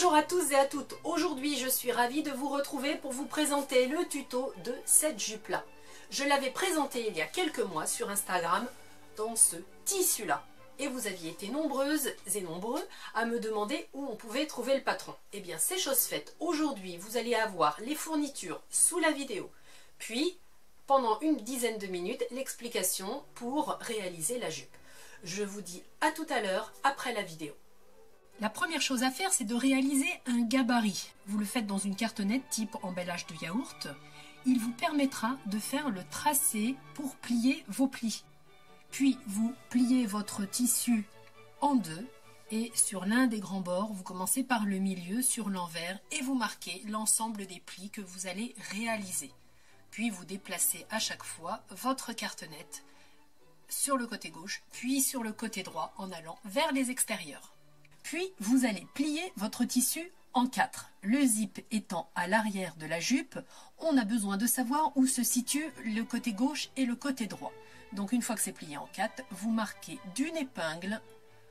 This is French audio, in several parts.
Bonjour à tous et à toutes, aujourd'hui je suis ravie de vous retrouver pour vous présenter le tuto de cette jupe là. Je l'avais présenté il y a quelques mois sur Instagram dans ce tissu là. Et vous aviez été nombreuses et nombreux à me demander où on pouvait trouver le patron. Eh bien c'est chose faite, aujourd'hui vous allez avoir les fournitures sous la vidéo, puis pendant une dizaine de minutes l'explication pour réaliser la jupe. Je vous dis à tout à l'heure après la vidéo. La première chose à faire, c'est de réaliser un gabarit. Vous le faites dans une cartonnette type emballage de yaourt. Il vous permettra de faire le tracé pour plier vos plis. Puis vous pliez votre tissu en deux et sur l'un des grands bords, vous commencez par le milieu sur l'envers et vous marquez l'ensemble des plis que vous allez réaliser. Puis vous déplacez à chaque fois votre cartonnette sur le côté gauche, puis sur le côté droit en allant vers les extérieurs. Puis vous allez plier votre tissu en quatre. Le zip étant à l'arrière de la jupe, on a besoin de savoir où se situe le côté gauche et le côté droit. Donc une fois que c'est plié en quatre, vous marquez d'une épingle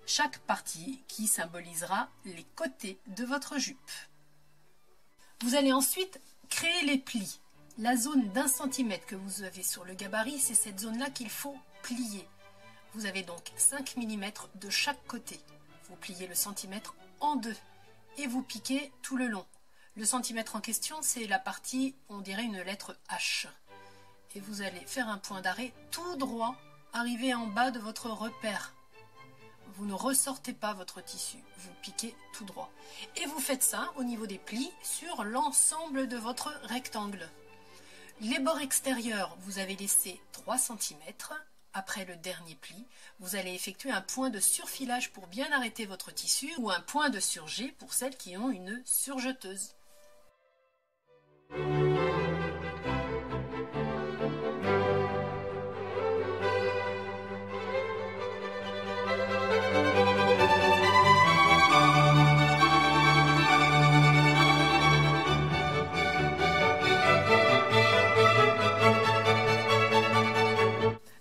chaque partie qui symbolisera les côtés de votre jupe. Vous allez ensuite créer les plis. La zone d'1 centimètre que vous avez sur le gabarit, c'est cette zone-là qu'il faut plier. Vous avez donc 5 mm de chaque côté. Vous pliez le centimètre en deux et vous piquez tout le long. Le centimètre en question, c'est la partie, on dirait une lettre H. Et vous allez faire un point d'arrêt tout droit, arriver en bas de votre repère. Vous ne ressortez pas votre tissu, vous piquez tout droit. Et vous faites ça au niveau des plis sur l'ensemble de votre rectangle. Les bords extérieurs, vous avez laissé 3 cm. Après le dernier pli, vous allez effectuer un point de surfilage pour bien arrêter votre tissu ou un point de surjet pour celles qui ont une surjeteuse.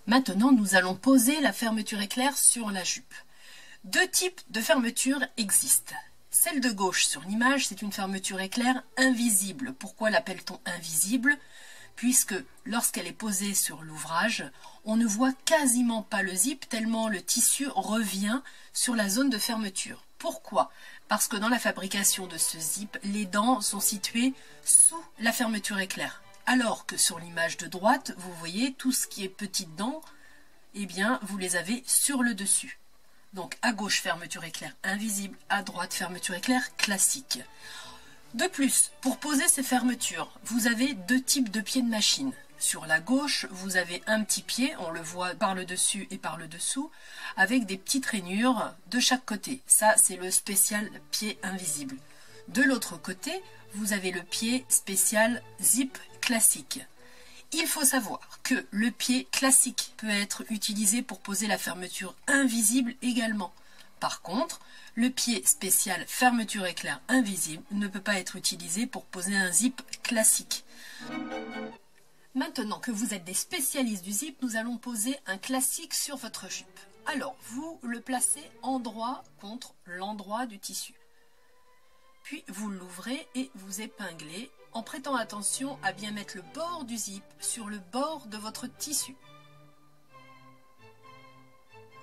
Maintenant, nous allons poser la fermeture éclair sur la jupe. Deux types de fermetures existent. Celle de gauche sur l'image, c'est une fermeture éclair invisible. Pourquoi l'appelle-t-on invisible? Puisque lorsqu'elle est posée sur l'ouvrage, on ne voit quasiment pas le zip tellement le tissu revient sur la zone de fermeture. Pourquoi? Parce que dans la fabrication de ce zip, les dents sont situées sous la fermeture éclair. Alors que sur l'image de droite, vous voyez tout ce qui est petites dents, eh bien vous les avez sur le dessus. Donc à gauche fermeture éclair invisible, à droite fermeture éclair classique. De plus, pour poser ces fermetures, vous avez deux types de pieds de machine. Sur la gauche, vous avez un petit pied, on le voit par le dessus et par le dessous, avec des petites rainures de chaque côté. Ça, c'est le spécial pied invisible. De l'autre côté, vous avez le pied spécial zip classique. Il faut savoir que le pied classique peut être utilisé pour poser la fermeture invisible également. Par contre, le pied spécial fermeture éclair invisible ne peut pas être utilisé pour poser un zip classique. Maintenant que vous êtes des spécialistes du zip, nous allons poser un classique sur votre jupe. Alors, vous le placez endroit contre l'endroit du tissu. Puis vous l'ouvrez et vous épinglez en prêtant attention à bien mettre le bord du zip sur le bord de votre tissu.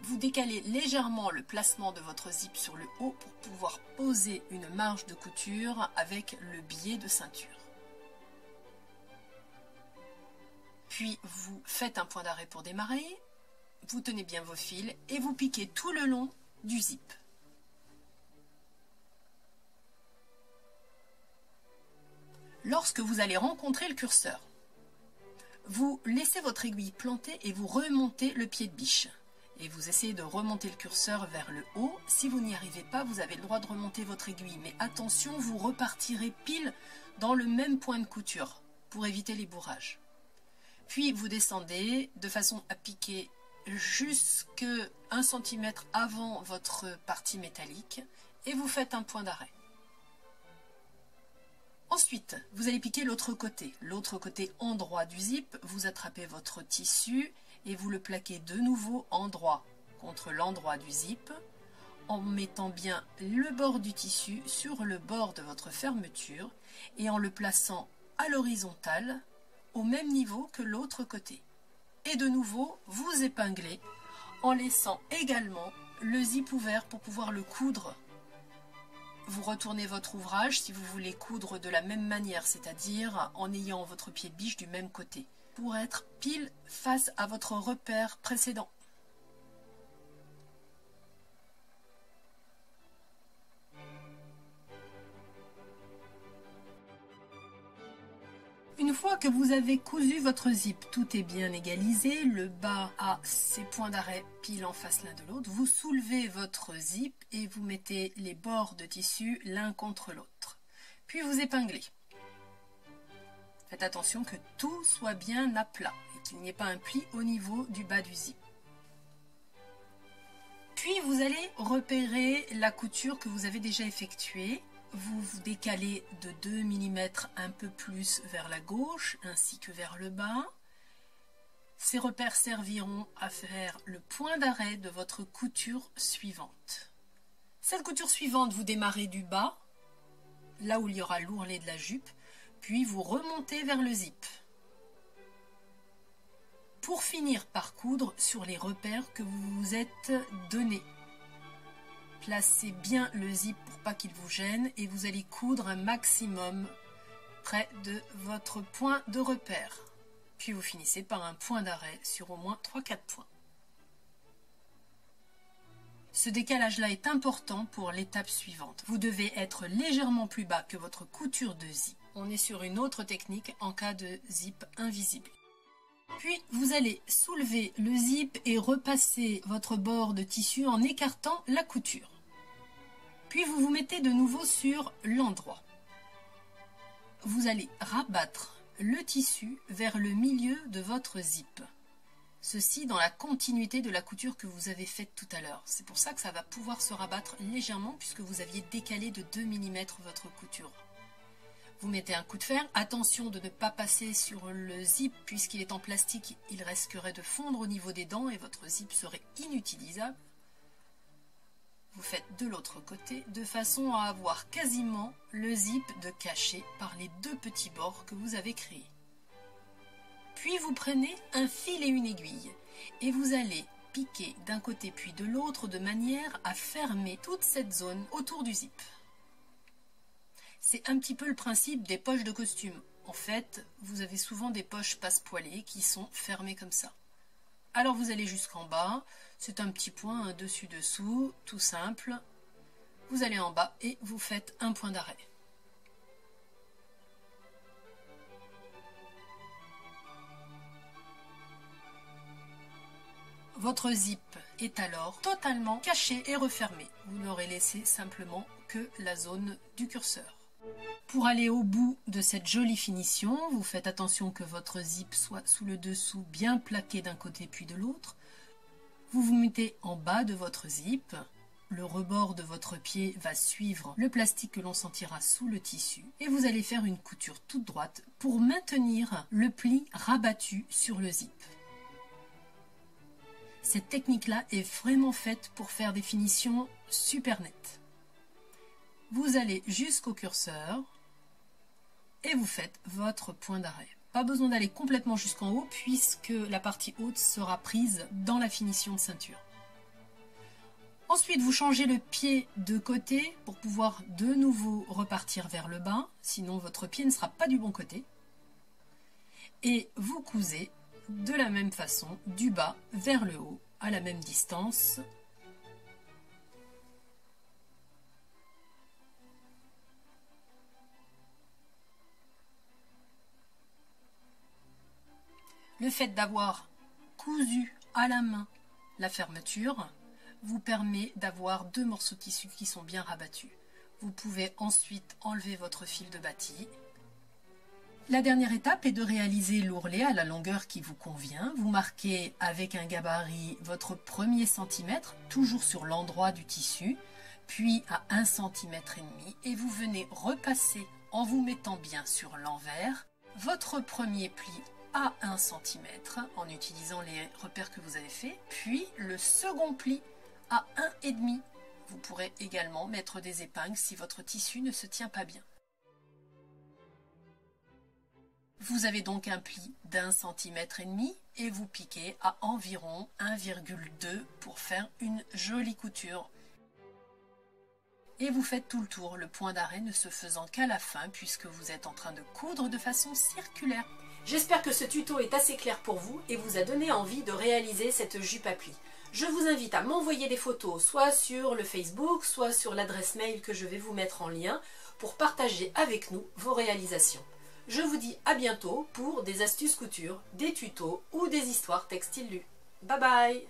Vous décalez légèrement le placement de votre zip sur le haut pour pouvoir poser une marge de couture avec le biais de ceinture. Puis vous faites un point d'arrêt pour démarrer, vous tenez bien vos fils et vous piquez tout le long du zip. Lorsque vous allez rencontrer le curseur, vous laissez votre aiguille plantée et vous remontez le pied de biche. Et vous essayez de remonter le curseur vers le haut. Si vous n'y arrivez pas, vous avez le droit de remonter votre aiguille. Mais attention, vous repartirez pile dans le même point de couture pour éviter les bourrages. Puis vous descendez de façon à piquer jusque 1 cm avant votre partie métallique et vous faites un point d'arrêt. Ensuite, vous allez piquer l'autre côté endroit du zip, vous attrapez votre tissu et vous le plaquez de nouveau endroit contre l'endroit du zip en mettant bien le bord du tissu sur le bord de votre fermeture et en le plaçant à l'horizontale au même niveau que l'autre côté. Et de nouveau, vous épinglez en laissant également le zip ouvert pour pouvoir le coudre. Vous retournez votre ouvrage si vous voulez coudre de la même manière, c'est-à-dire en ayant votre pied de biche du même côté, pour être pile face à votre repère précédent. Une fois que vous avez cousu votre zip, tout est bien égalisé, le bas a ses points d'arrêt pile en face l'un de l'autre, vous soulevez votre zip et vous mettez les bords de tissu l'un contre l'autre. Puis vous épinglez. Faites attention que tout soit bien à plat et qu'il n'y ait pas un pli au niveau du bas du zip. Puis vous allez repérer la couture que vous avez déjà effectuée. Vous vous décalez de 2 mm un peu plus vers la gauche ainsi que vers le bas. Ces repères serviront à faire le point d'arrêt de votre couture suivante. Cette couture suivante, vous démarrez du bas, là où il y aura l'ourlet de la jupe, puis vous remontez vers le zip. Pour finir par coudre sur les repères que vous vous êtes donnés. Placez bien le zip pour pas qu'il vous gêne et vous allez coudre un maximum près de votre point de repère. Puis vous finissez par un point d'arrêt sur au moins 3-4 points. Ce décalage-là est important pour l'étape suivante. Vous devez être légèrement plus bas que votre couture de zip. On est sur une autre technique en cas de zip invisible. Puis vous allez soulever le zip et repasser votre bord de tissu en écartant la couture. Puis vous vous mettez de nouveau sur l'endroit. Vous allez rabattre le tissu vers le milieu de votre zip. Ceci dans la continuité de la couture que vous avez faite tout à l'heure. C'est pour ça que ça va pouvoir se rabattre légèrement puisque vous aviez décalé de 2 mm votre couture. Vous mettez un coup de fer. Attention de ne pas passer sur le zip puisqu'il est en plastique. Il risquerait de fondre au niveau des dents et votre zip serait inutilisable. Vous faites de l'autre côté de façon à avoir quasiment le zip de caché par les 2 petits bords que vous avez créés. Puis vous prenez un fil et une aiguille et vous allez piquer d'un côté puis de l'autre de manière à fermer toute cette zone autour du zip. C'est un petit peu le principe des poches de costume. En fait, vous avez souvent des poches passe-poilées qui sont fermées comme ça. Alors vous allez jusqu'en bas, c'est un petit point, un dessus-dessous, tout simple. Vous allez en bas et vous faites un point d'arrêt. Votre zip est alors totalement caché et refermé. Vous n'aurez laissé simplement que la zone du curseur. Pour aller au bout de cette jolie finition, vous faites attention que votre zip soit sous le dessous bien plaqué d'un côté puis de l'autre. Vous vous mettez en bas de votre zip. Le rebord de votre pied va suivre le plastique que l'on sentira sous le tissu. Et vous allez faire une couture toute droite pour maintenir le pli rabattu sur le zip. Cette technique-là est vraiment faite pour faire des finitions super nettes. Vous allez jusqu'au curseur et vous faites votre point d'arrêt. Pas besoin d'aller complètement jusqu'en haut puisque la partie haute sera prise dans la finition de ceinture. Ensuite, vous changez le pied de côté pour pouvoir de nouveau repartir vers le bas, sinon votre pied ne sera pas du bon côté. Et vous cousez de la même façon du bas vers le haut à la même distance. Le fait d'avoir cousu à la main la fermeture vous permet d'avoir 2 morceaux de tissu qui sont bien rabattus. Vous pouvez ensuite enlever votre fil de bâti. La dernière étape est de réaliser l'ourlet à la longueur qui vous convient. Vous marquez avec un gabarit votre premier centimètre, toujours sur l'endroit du tissu, puis à 1,5 cm et vous venez repasser en vous mettant bien sur l'envers votre premier pli à 1 cm en utilisant les repères que vous avez fait, puis le second pli à 1,5 cm. Vous pourrez également mettre des épingles si votre tissu ne se tient pas bien. Vous avez donc un pli d'1,5 cm et vous piquez à environ 1,2 pour faire une jolie couture. Et vous faites tout le tour, le point d'arrêt ne se faisant qu'à la fin puisque vous êtes en train de coudre de façon circulaire. J'espère que ce tuto est assez clair pour vous et vous a donné envie de réaliser cette jupe à plis. Je vous invite à m'envoyer des photos soit sur le Facebook, soit sur l'adresse mail que je vais vous mettre en lien pour partager avec nous vos réalisations. Je vous dis à bientôt pour des astuces couture, des tutos ou des histoires textiles lues. Bye bye!